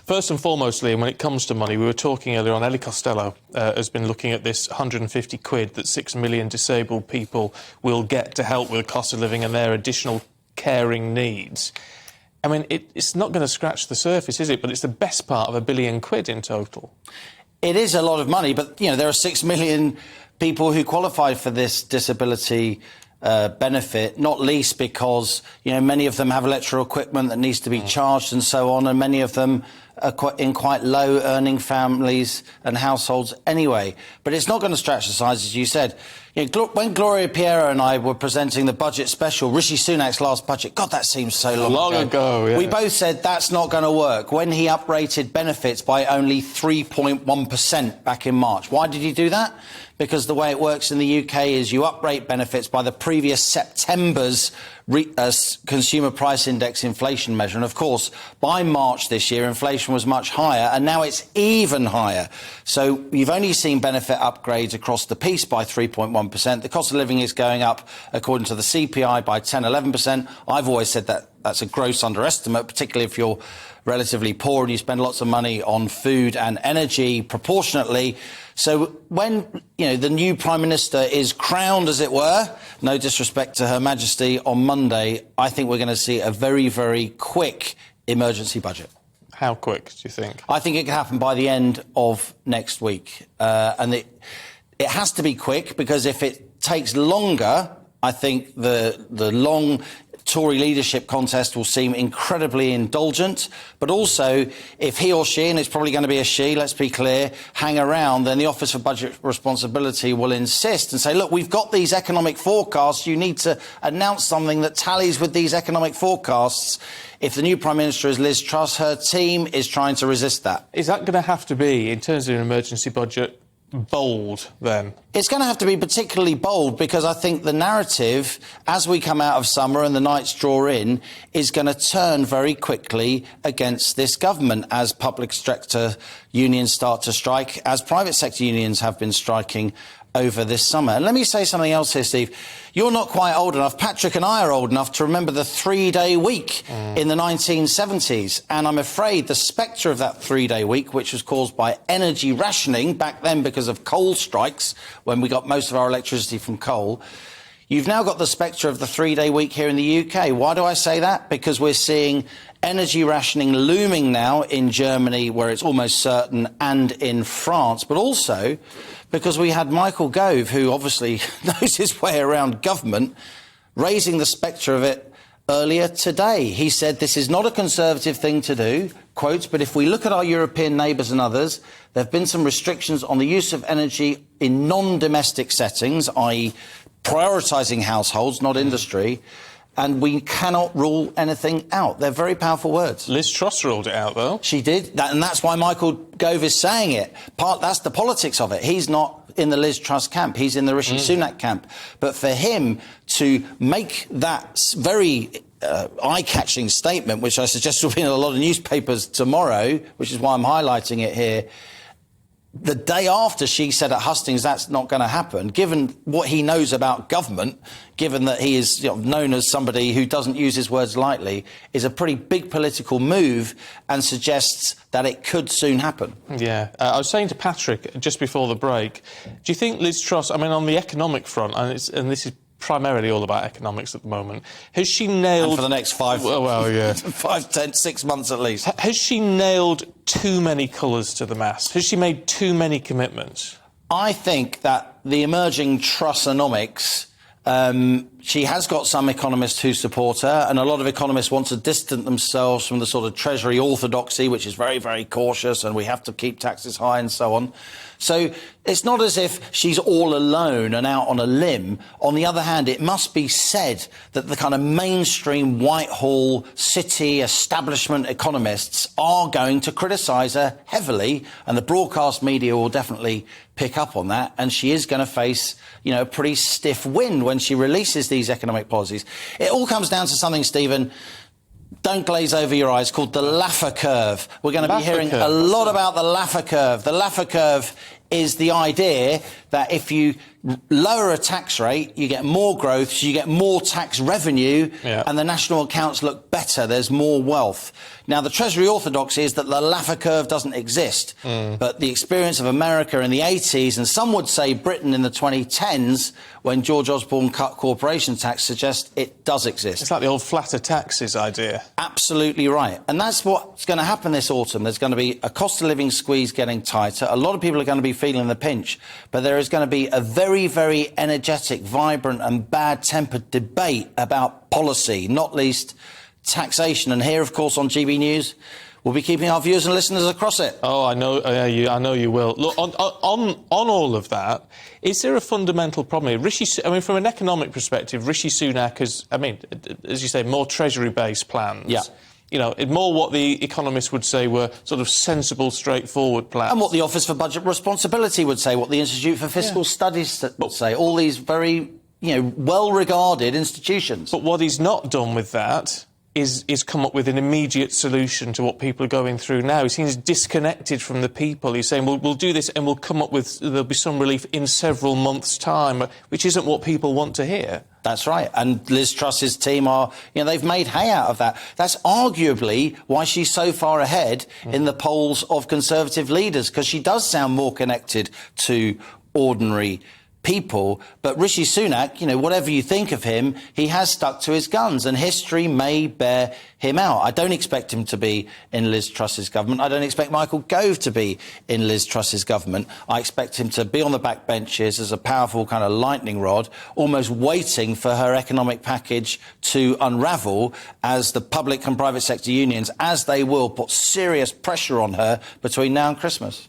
First and foremost, Liam, when it comes to money, we were talking earlier on, Ellie Costello has been looking at this 150 quid that 6 million disabled people will get to help with the cost of living and their additional caring needs. I mean, it's not going to scratch the surface, is it? But it's the best part of £1 billion in total. It is a lot of money, but, you know, there are 6 million people who qualify for this disability benefit, not least because, you know, many of them have electrical equipment that needs to be charged and so on, and many of them are in quite low-earning families and households anyway. But it's not going to stretch the size, as you said. You know, when Gloria Piero and I were presenting the budget special, Rishi Sunak's last budget, God, that seems so long ago. Yeah. We both said that's not going to work. When he uprated benefits by only 3.1% back in March. Why did he do that? Because the way it works in the UK is you uprate benefits by the previous September's consumer price index inflation measure. And, of course, by March this year, inflation was much higher, and now it's even higher. So you've only seen benefit upgrades across the piece by 3.1%. The cost of living is going up, according to the CPI, by 10, 11%. I've always said that that's a gross underestimate, particularly if you're relatively poor and you spend lots of money on food and energy proportionately. So when, you know, the new Prime Minister is crowned, as it were, no disrespect to Her Majesty, on Monday, I think we're going to see a very, very quick emergency budget. How quick, do you think? I think it can happen by the end of next week. And it has to be quick, because if it takes longer, I think the long Tory leadership contest will seem incredibly indulgent. But also, if he or she, and it's probably going to be a she, let's be clear, hang around, then the Office for Budget Responsibility will insist and say, look, we've got these economic forecasts, you need to announce something that tallies with these economic forecasts. If the new Prime Minister is Liz Truss, her team is trying to resist that. Is that going to have to be, in terms of an emergency budget, bold, then? It's going to have to be particularly bold, because I think the narrative, as we come out of summer and the nights draw in, is going to turn very quickly against this government as public sector unions start to strike, as private sector unions have been striking over this summer. And let me say something else here, Steve. You're not quite old enough, Patrick and I are old enough to remember the 3-day week in the 1970s. And I'm afraid the spectre of that 3-day week, which was caused by energy rationing back then because of coal strikes, when we got most of our electricity from coal, you've now got the spectre of the 3-day week here in the UK. Why do I say that? Because we're seeing energy rationing looming now in Germany, where it's almost certain, and in France, but also because we had Michael Gove, who obviously knows his way around government, raising the spectre of it earlier today. He said this is not a Conservative thing to do, quotes, but if we look at our European neighbours and others, there have been some restrictions on the use of energy in non-domestic settings, i.e. prioritising households, not industry, and we cannot rule anything out. They're very powerful words. Liz Truss ruled it out, though. She did, and that's why Michael Gove is saying it. That's the politics of it. He's not in the Liz Truss camp. He's in the Rishi Sunak camp. But for him to make that very eye-catching statement, which I suggest will be in a lot of newspapers tomorrow, which is why I'm highlighting it here, the day after she said at Hustings that's not going to happen, given what he knows about government, given that he is, you know, known as somebody who doesn't use his words lightly, is a pretty big political move and suggests that it could soon happen. Yeah. I was saying to Patrick just before the break, do you think Liz Truss, I mean, on the economic front, and this is primarily all about economics at the moment, has she nailed... And for the next 5, yeah. 5, 10, 6 months at least. Has she nailed too many colours to the mast? Has she made too many commitments? I think that the emerging Trussonomics, she has got some economists who support her, and a lot of economists want to distance themselves from the sort of Treasury orthodoxy, which is very, very cautious, and we have to keep taxes high and so on. So it's not as if she's all alone and out on a limb. On the other hand, it must be said that the kind of mainstream Whitehall city establishment economists are going to criticise her heavily, and the broadcast media will definitely pick up on that, and she is going to face, you know, a pretty stiff wind when she releases these economic policies. It all comes down to something, Stephen, don't glaze over your eyes, called the Laffer curve. We're going to be hearing a lot about the Laffer curve. The Laffer curve is the idea that if you lower a tax rate, you get more growth, so you get more tax revenue, and the national accounts look better. There's more wealth. Now, the Treasury orthodoxy is that the Laffer curve doesn't exist, but the experience of America in the 80s, and some would say Britain in the 2010s, when George Osborne cut corporation tax, suggests it does exist. It's like the old flatter taxes idea. Absolutely right. And that's what's going to happen this autumn. There's going to be a cost of living squeeze getting tighter. A lot of people are going to be feeling the pinch, but there is going to be a very, very energetic, vibrant and bad-tempered debate about policy, not least taxation. And here, of course, on GB News, we'll be keeping our viewers and listeners across it. Oh, I know you will. Look, on all of that, is there a fundamental problem here? From an economic perspective, Rishi Sunak has, as you say, more Treasury-based plans. Yeah. You know, more what the economists would say were sort of sensible, straightforward plans. And what the Office for Budget Responsibility would say, what the Institute for Fiscal Studies would say, all these very, well-regarded institutions. But what he's not done with that is come up with an immediate solution to what people are going through now. He seems disconnected from the people. He's saying, we'll do this and we'll come up with, there'll be some relief in several months' time, which isn't what people want to hear. That's right. And Liz Truss's team are, they've made hay out of that. That's arguably why she's so far ahead in the polls of Conservative leaders, because she does sound more connected to ordinary people. But Rishi Sunak, whatever you think of him, he has stuck to his guns, and history may bear him out. I don't expect him to be in Liz Truss's government. I don't expect Michael Gove to be in Liz Truss's government. I expect him to be on the back benches as a powerful kind of lightning rod, almost waiting for her economic package to unravel as the public and private sector unions, as they will, put serious pressure on her between now and Christmas.